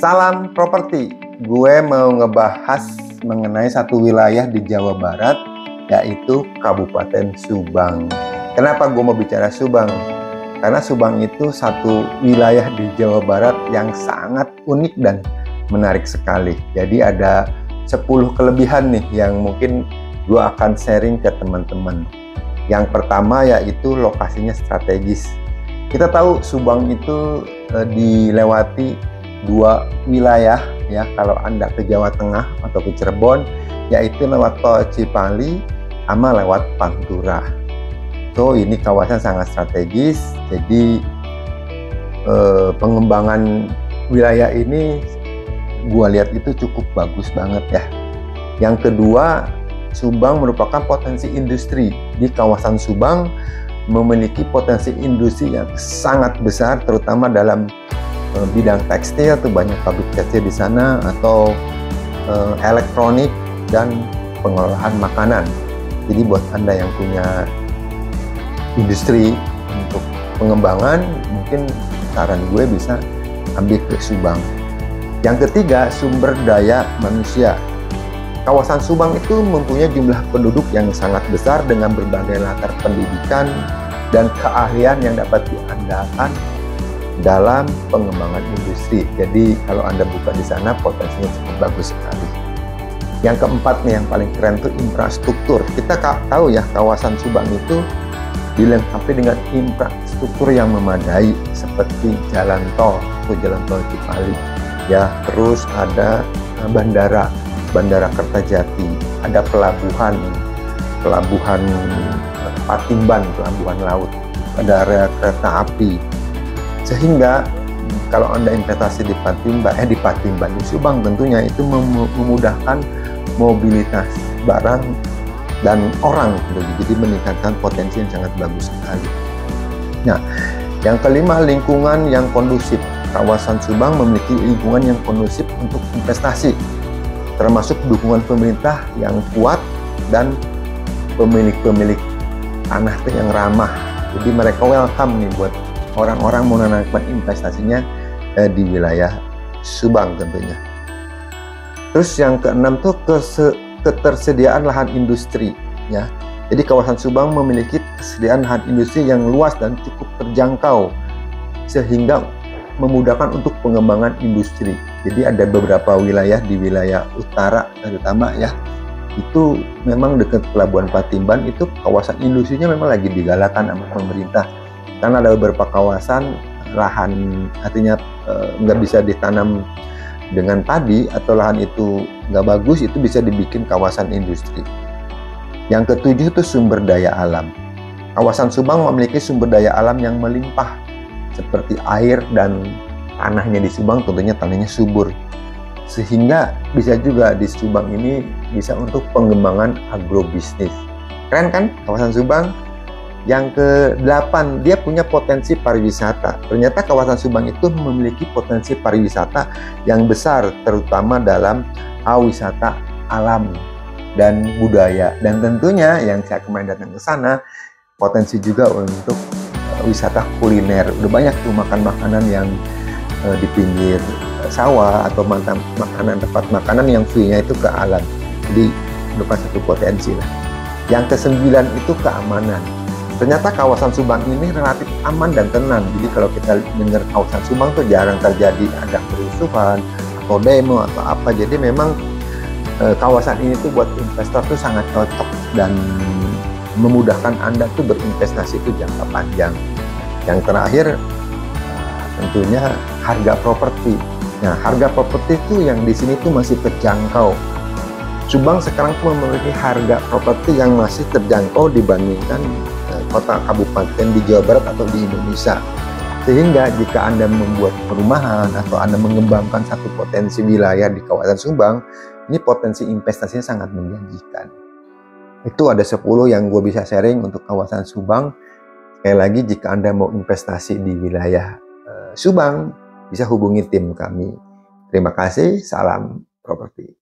Salam properti, gue mau ngebahas mengenai satu wilayah di Jawa Barat, yaitu Kabupaten Subang. Kenapa gue mau bicara Subang? Karena Subang itu satu wilayah di Jawa Barat yang sangat unik dan menarik sekali. Jadi ada 10 kelebihan nih yang mungkin gue akan sharing ke teman-teman. Yang pertama yaitu lokasinya strategis. Kita tahu Subang itu dilewati dua wilayah ya, kalau Anda ke Jawa Tengah atau ke Cirebon, yaitu lewat tol Cipali sama lewat Pantura. So ini kawasan sangat strategis, jadi pengembangan wilayah ini gua lihat itu cukup bagus banget ya. Yang kedua, Subang merupakan potensi industri. Di kawasan Subang memiliki potensi industri yang sangat besar, terutama dalam bidang tekstil, tuh banyak pabrik tekstil di sana, atau elektronik dan pengolahan makanan. Jadi buat Anda yang punya industri untuk pengembangan, mungkin saran gue bisa ambil ke Subang. Yang ketiga, sumber daya manusia. Kawasan Subang itu mempunyai jumlah penduduk yang sangat besar dengan berbagai latar pendidikan dan keahlian yang dapat diandalkan dalam pengembangan industri. Jadi kalau Anda buka di sana, potensinya cukup bagus sekali. Yang keempat nih, yang paling keren itu infrastruktur. Kita tahu ya, kawasan Subang itu dilengkapi dengan infrastruktur yang memadai seperti jalan tol atau jalan tol Cipali ya, terus ada bandara Kertajati, ada pelabuhan Patimban, pelabuhan laut, ada area kereta api. Sehingga kalau Anda investasi di Patimban di Subang, tentunya itu memudahkan mobilitas barang dan orang, jadi meningkatkan potensi yang sangat bagus sekali. Nah, yang kelima, lingkungan yang kondusif. Kawasan Subang memiliki lingkungan yang kondusif untuk investasi, termasuk dukungan pemerintah yang kuat dan pemilik tanah yang ramah. Jadi mereka welcome nih buat orang-orang mau menanamkan investasinya di wilayah Subang tentunya. Terus yang keenam tuh ketersediaan lahan industri ya. Jadi kawasan Subang memiliki kesediaan lahan industri yang luas dan cukup terjangkau, sehingga memudahkan untuk pengembangan industri. Jadi ada beberapa wilayah di wilayah utara terutama ya, itu memang dekat pelabuhan Patimban, itu kawasan industrinya memang lagi digalakan sama pemerintah. Karena ada beberapa kawasan lahan, artinya nggak bisa ditanam dengan padi atau lahan itu nggak bagus, itu bisa dibikin kawasan industri. Yang ketujuh itu sumber daya alam. Kawasan Subang memiliki sumber daya alam yang melimpah seperti air, dan tanahnya di Subang tentunya tanahnya subur, sehingga bisa juga di Subang ini bisa untuk pengembangan agrobisnis. Keren kan kawasan Subang? Yang ke-8, dia punya potensi pariwisata. Ternyata kawasan Subang itu memiliki potensi pariwisata yang besar, terutama dalam wisata alam dan budaya. Dan tentunya yang saya kemarin datang ke sana, potensi juga untuk wisata kuliner. Udah banyak tuh makan-makanan yang di pinggir sawah, atau tempat makanan yang view-nya itu ke alam. Jadi merupakan satu potensi lah. Yang ke-9 itu keamanan. Ternyata kawasan Subang ini relatif aman dan tenang. Jadi kalau kita dengar kawasan Subang tuh jarang terjadi ada kerusuhan atau demo atau apa. Jadi memang kawasan ini tuh buat investor tuh sangat cocok dan memudahkan Anda tuh berinvestasi itu jangka panjang. Yang terakhir tentunya harga properti. Nah, harga properti itu yang di sini tuh masih terjangkau. Subang sekarang tuh memiliki harga properti yang masih terjangkau dibandingkan kota kabupaten di Jawa Barat atau di Indonesia. Sehingga jika Anda membuat perumahan atau Anda mengembangkan satu potensi wilayah di kawasan Subang, ini potensi investasinya sangat menjanjikan. Itu ada 10 yang gue bisa sharing untuk kawasan Subang. Sekali lagi, jika Anda mau investasi di wilayah Subang, bisa hubungi tim kami. Terima kasih, salam properti.